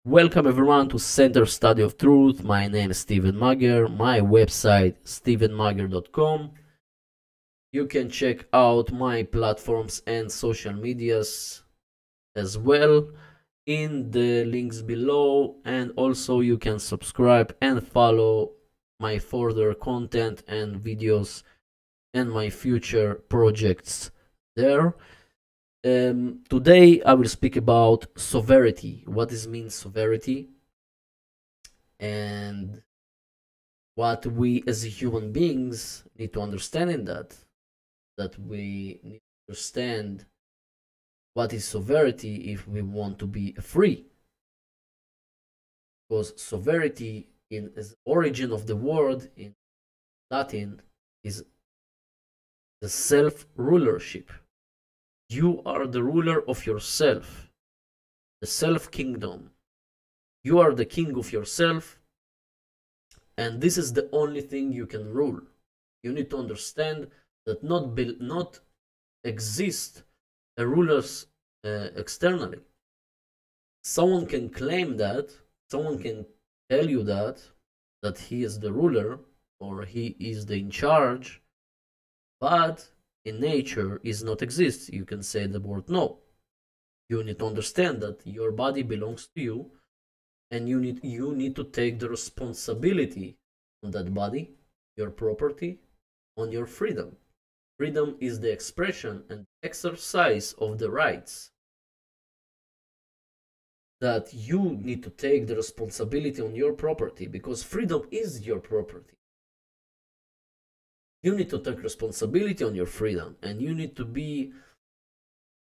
Welcome everyone to Center Study of Truth. My name is Steven Mager. My website stevenmager.com. You can check out my platforms and social medias as well in the links below, and also you can subscribe and follow my further content and videos and my future projects there. Today I will speak about sovereignty. What does mean sovereignty, and what we as human beings need to understand in that we need to understand what is sovereignty if we want to be free. Because sovereignty in the origin of the word in Latin is the self-rulership. You are the ruler of yourself, the self-kingdom. You are the king of yourself, and this is the only thing you can rule. You need to understand that not exist a rulers externally. Someone can claim that, someone can tell you that he is the ruler or he is the in charge, but in nature is not exist. You can say the word no. You need to understand that your body belongs to you, and you need to take the responsibility on that body, your property, on your freedom. Freedom is the expression and exercise of the rights. That you need to take the responsibility on your property, because freedom is your property. You need to take responsibility on your freedom, and you need to be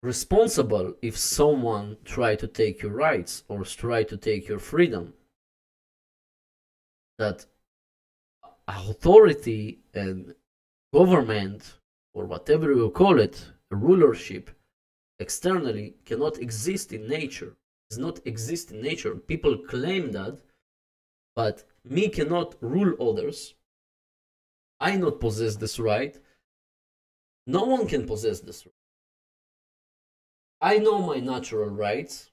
responsible if someone try to take your rights or try to take your freedom. That authority and government, or whatever you call it, rulership externally cannot exist in nature. Does not exist in nature. People claim that, but me cannot rule others. I not possess this right. No one can possess this right. I know my natural rights.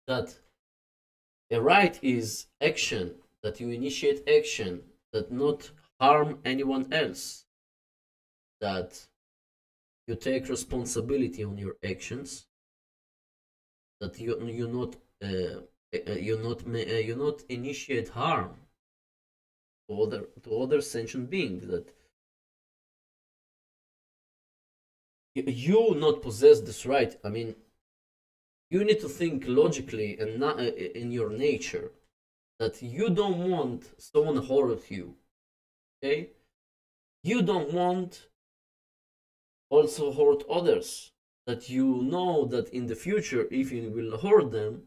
That a right is action, that you initiate action, that not harm anyone else, that you take responsibility on your actions, that you not initiate harm to other sentient beings, that you not possess this right. I mean, you need to think logically and not in your nature, that you don't want someone to hurt you. Okay, you don't want also hurt others. That you know that in the future, if you will hurt them,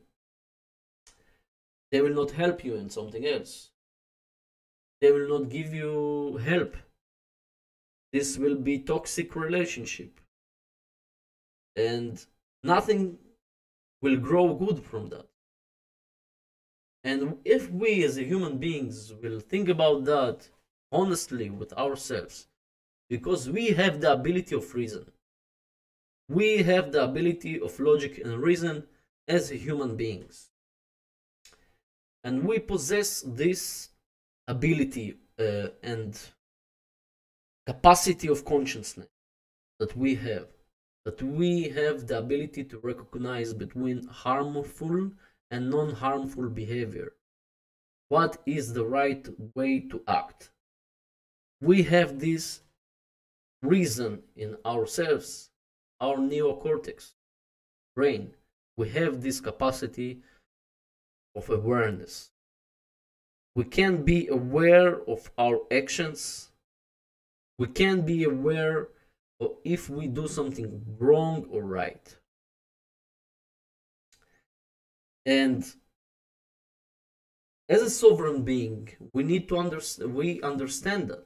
they will not help you in something else. They will not give you help. This will be toxic relationship, and nothing will grow good from that. And if we as human beings will think about that honestly with ourselves, because we have the ability of reason, we have the ability of logic and reason as human beings, and we possess this ability and capacity of consciousness that we have the ability to recognize between harmful and non-harmful behavior. What is the right way to act? We have this reason in ourselves, our neocortex brain. We have this capacity of awareness. We can be aware of our actions. We can be aware of if we do something wrong or right. And as a sovereign being, we need to understand that.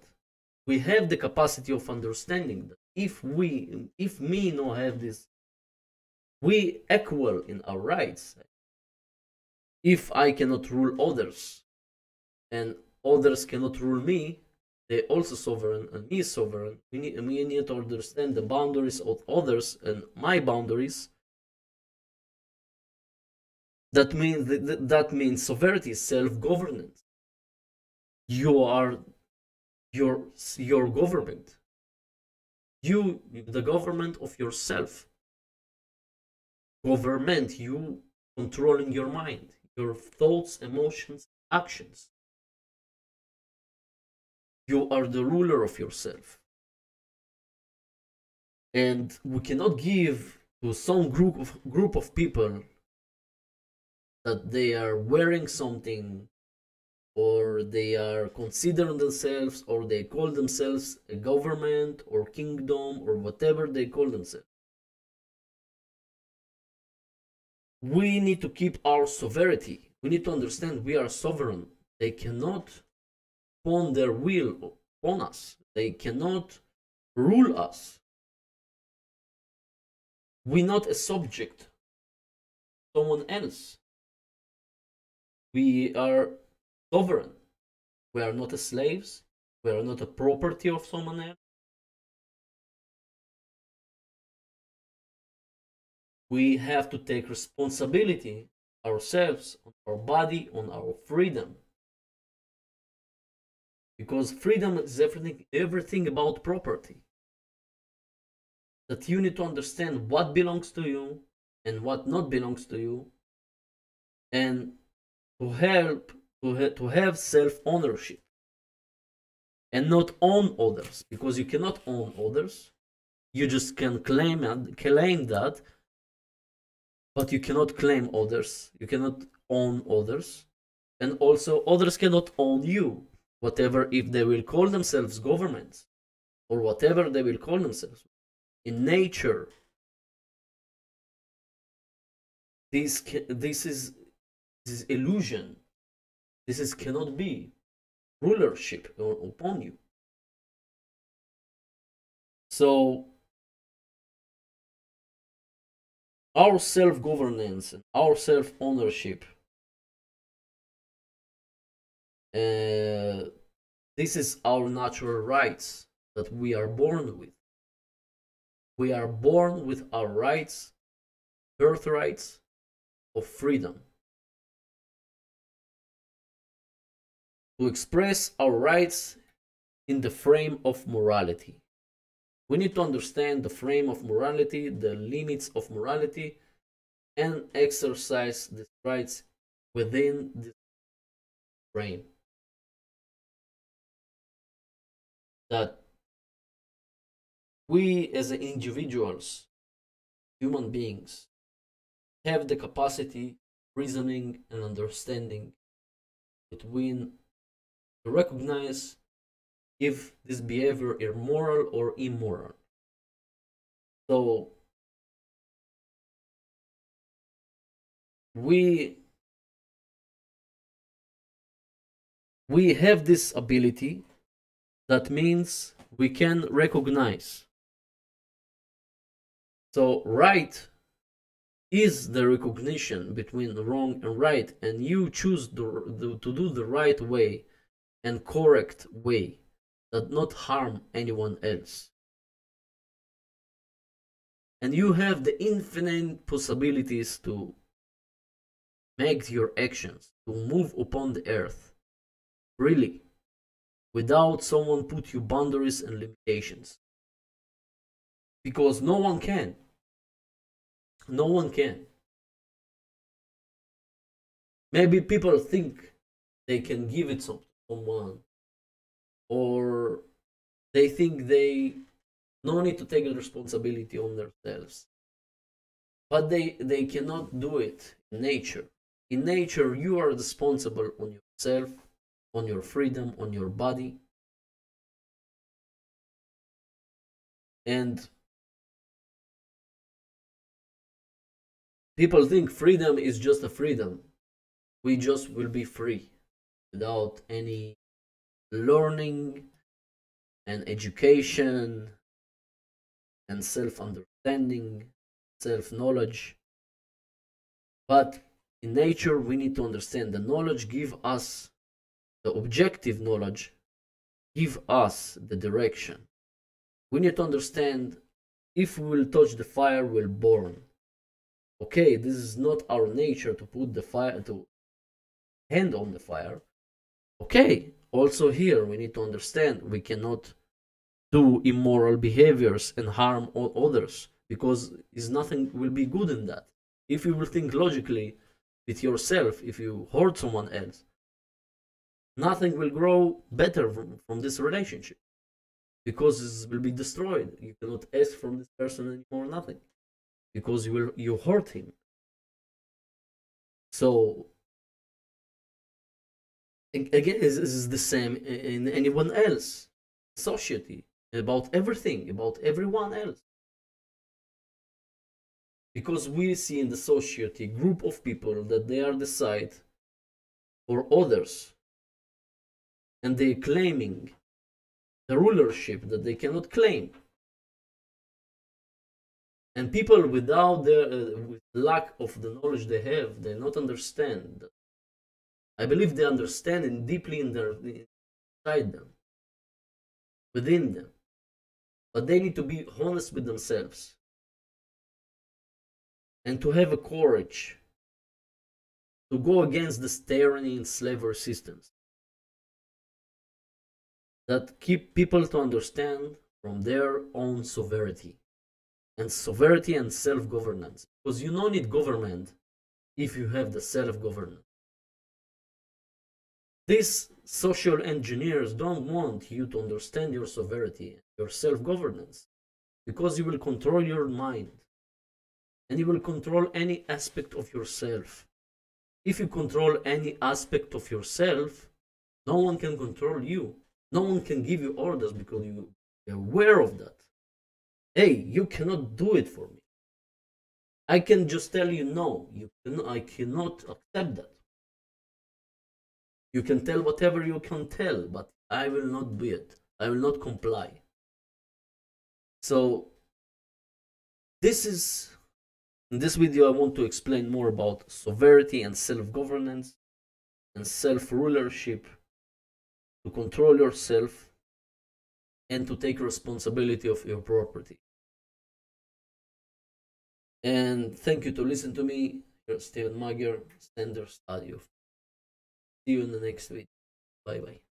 We have the capacity of understanding that if me no have this, we equal in our rights. If I cannot rule others, and others cannot rule me, they also sovereign and me is sovereign. We need to understand the boundaries of others and my boundaries. that means sovereignty is self-governance. You are your government. You the government of yourself. Government, you controlling your mind, your thoughts, emotions, actions. You are the ruler of yourself. And we cannot give to some group of people that they are wearing something, or they are considering themselves, or they call themselves a government or kingdom or whatever they call themselves. We need to keep our sovereignty. We need to understand we are sovereign. They cannot pon their will on us. They cannot rule us. We're not a subject, someone else. We are sovereign. We are not slaves. We are not a property of someone else. We have to take responsibility ourselves, on our body, on our freedom. Because freedom is everything about property. That you need to understand what belongs to you and what not belongs to you, and to help to have self-ownership and not own others, because you cannot own others. You just can claim that, but you cannot claim others. You cannot own others, and also others cannot own you. Whatever, if they will call themselves governments or whatever they will call themselves. In nature, this is illusion. This cannot be rulership upon you. So our self-governance and our self-ownership, this is our natural rights that we are born with. We are born with our rights, birthrights of freedom. To express our rights in the frame of morality. We need to understand the frame of morality, the limits of morality, and exercise these rights within this frame. That we as individuals, human beings, have the capacity, reasoning, and understanding between to recognize if this behavior is moral or immoral. So we have this ability. That means we can recognize. So right is the recognition between wrong and right, and you choose to do the right way and correct way that not harm anyone else. And you have the infinite possibilities to make your actions, to move upon the earth, really, without someone put you boundaries and limitations. Because no one can. No one can. Maybe people think they can give it to someone, or they think they no need to take the responsibility on themselves. But they cannot do it in nature. In nature, you are responsible on yourself, on your freedom, on your body. And people think freedom is just a freedom. We just will be free without any learning and education and self-understanding, self-knowledge. But in nature, we need to understand the knowledge give us, the objective knowledge give us the direction. We need to understand if we will touch the fire, we'll burn. Okay, this is not our nature to put the fire, to hand on the fire. Okay, also here we need to understand we cannot do immoral behaviors and harm others, because is nothing will be good in that. If you will think logically with yourself, if you hurt someone else, nothing will grow better from this relationship, because it will be destroyed. You cannot ask from this person anymore nothing, because you hurt him. So again, this is the same in anyone else, society, about everything, about everyone else. Because we see in the society group of people that they are decide for others, and they claiming the rulership that they cannot claim. And people without their with lack of the knowledge they have, they not understand. I believe they understand it deeply inside them, within them, but they need to be honest with themselves and to have a courage to go against this tyranny and slavery systems that keep people to understand from their own sovereignty and self-governance, because you don't need government if you have the self-governance. These social engineers don't want you to understand your sovereignty, your self-governance, because you will control your mind and you will control any aspect of yourself. If you control any aspect of yourself, no one can control you. No one can give you orders because you're aware of that. Hey, you cannot do it for me. I can just tell you no. I cannot accept that. You can tell whatever you can tell, but I will not do it. I will not comply. So in this video, I want to explain more about sovereignty and self-governance and self-rulership, to control yourself and to take responsibility of your property. And thank you to listen to me. Here, Steven Magyar, Standard Study. See you in the next video. Bye bye.